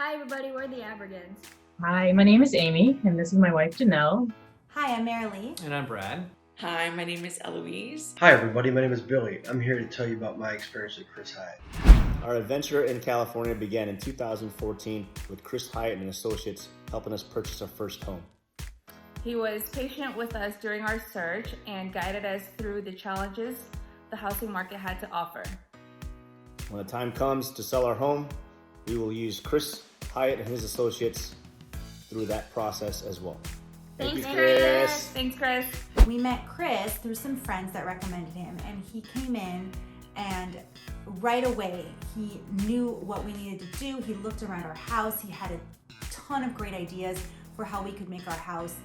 Hi everybody, we're the Abrigans. Hi, my name is Amy, and this is my wife, Janelle. Hi, I'm Marilee. And I'm Brad. Hi, my name is Eloise. Hi everybody, my name is Billy. I'm here to tell you about my experience with Chris Hyatt. Our adventure in California began in 2014 with Chris Hyatt and Associates helping us purchase our first home. He was patient with us during our search and guided us through the challenges the housing market had to offer. When the time comes to sell our home, we will use Chris Hyatt and his associates through that process as well. Thanks, Thank you, Chris. Thanks, Chris. We met Chris through some friends that recommended him, and he came in and right away he knew what we needed to do. He looked around our house. He had a ton of great ideas for how we could make our house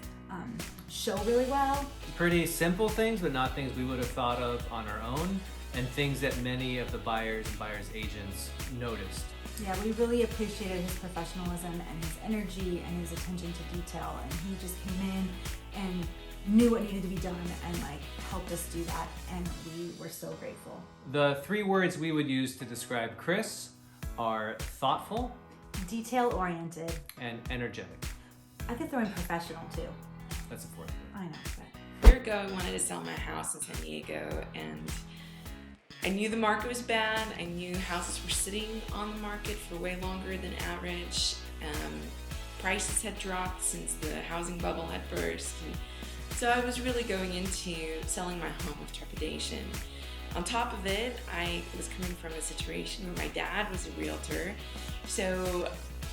show really well. Pretty simple things, but not things we would have thought of on our own, and things that many of the buyers and buyers agents noticed. Yeah, we really appreciated his professionalism and his energy and his attention to detail, and he just came in and knew what needed to be done and helped us do that, and we were so grateful. The 3 words we would use to describe Chris are thoughtful, Detail-oriented, and energetic. I could throw in professional too. That's the 4th word. I know, but A year ago, I wanted to sell my house in San Diego, and I knew the market was bad. I knew houses were sitting on the market for way longer than average. Prices had dropped since the housing bubble had burst. And so I was really going into selling my home with trepidation. On top of it, I was coming from a situation where my dad was a realtor. So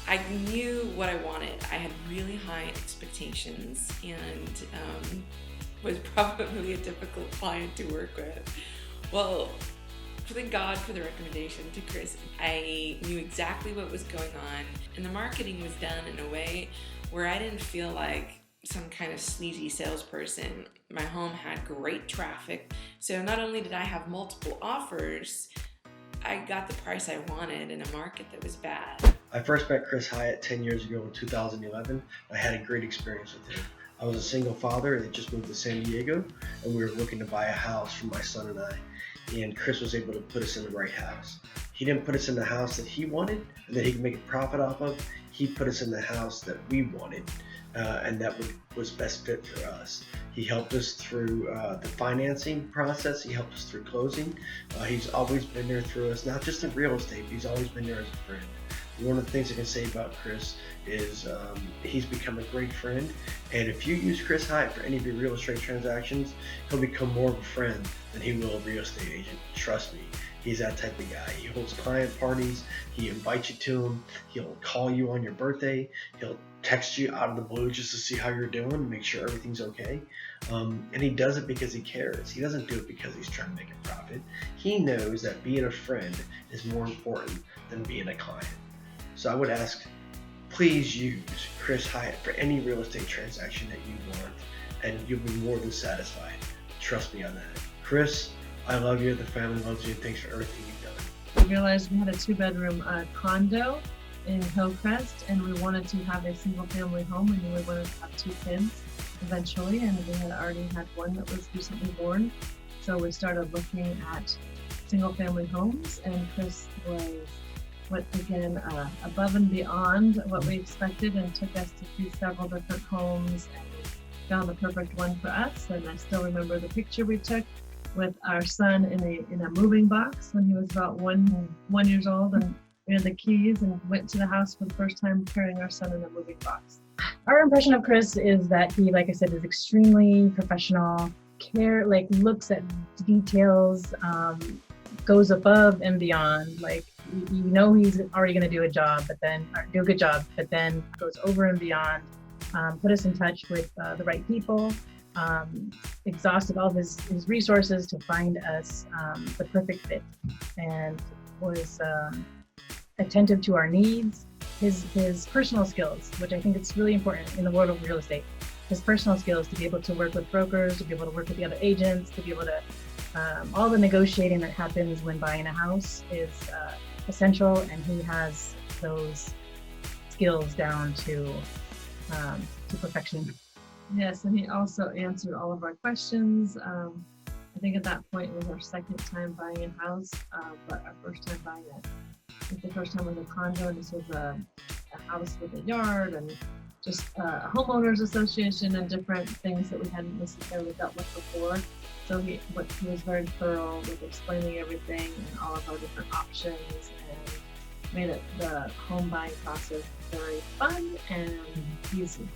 I knew what I wanted. I had really high expectations and was probably a difficult client to work with. Well, thank God for the recommendation to Chris. I knew exactly what was going on, and the marketing was done in a way where I didn't feel like some kind of sleazy salesperson. My home had great traffic, so not only did I have multiple offers, I got the price I wanted in a market that was bad. I first met Chris Hyatt 10 years ago in 2011. I had a great experience with him. I was a single father that just moved to San Diego, and we were looking to buy a house for my son and I. And Chris was able to put us in the right house. He didn't put us in the house that he wanted and that he could make a profit off of. He put us in the house that we wanted and that was best fit for us. He helped us through the financing process. He helped us through closing. He's always been there through us, not just in real estate, but he's always been there as a friend. One of the things I can say about Chris is he's become a great friend, and if you use Chris Hyatt for any of your real estate transactions, he'll become more of a friend than he will a real estate agent. Trust me, he's that type of guy. He holds client parties, he invites you to him, he'll call you on your birthday, he'll text you out of the blue just to see how you're doing and make sure everything's okay. And he does it because he cares. He doesn't do it because he's trying to make a profit. He knows that being a friend is more important than being a client. So I would ask, please use Chris Hyatt for any real estate transaction that you want, and you'll be more than satisfied. Trust me on that. Chris, I love you. The family loves you. Thanks for everything you've done. We realized we had a 2-bedroom condo in Hillcrest, and we wanted to have a single-family home. We knew we wanted to have 2 kids eventually, and we had already had one that was recently born. So we started looking at single-family homes, and Chris went again above and beyond what we expected and took us to see several different homes and found the perfect one for us. And I still remember the picture we took with our son in a moving box when he was about one years old, and we had the keys and went to the house for the first time carrying our son in a moving box. Our impression of Chris is that he, like I said, is extremely professional, looks at details, goes above and beyond. You know he's already going to do a job, do a good job, but then goes over and beyond. Put us in touch with the right people. Exhausted all of his resources to find us the perfect fit, and was attentive to our needs. His personal skills, which I think it's really important in the world of real estate. His personal skills to be able to work with brokers, to be able to work with the other agents, to be able to all the negotiating that happens when buying a house is essential, and he has those skills down to perfection. Yes, and he also answered all of our questions. I think at that point it was our 2nd time buying a house, but our first time buying it. I think the first time was a condo, and this was a house with a yard and just a homeowners association and different things that we hadn't necessarily dealt with before. So he was very thorough with explaining everything and all of our different options, and made the home buying process very fun and easy.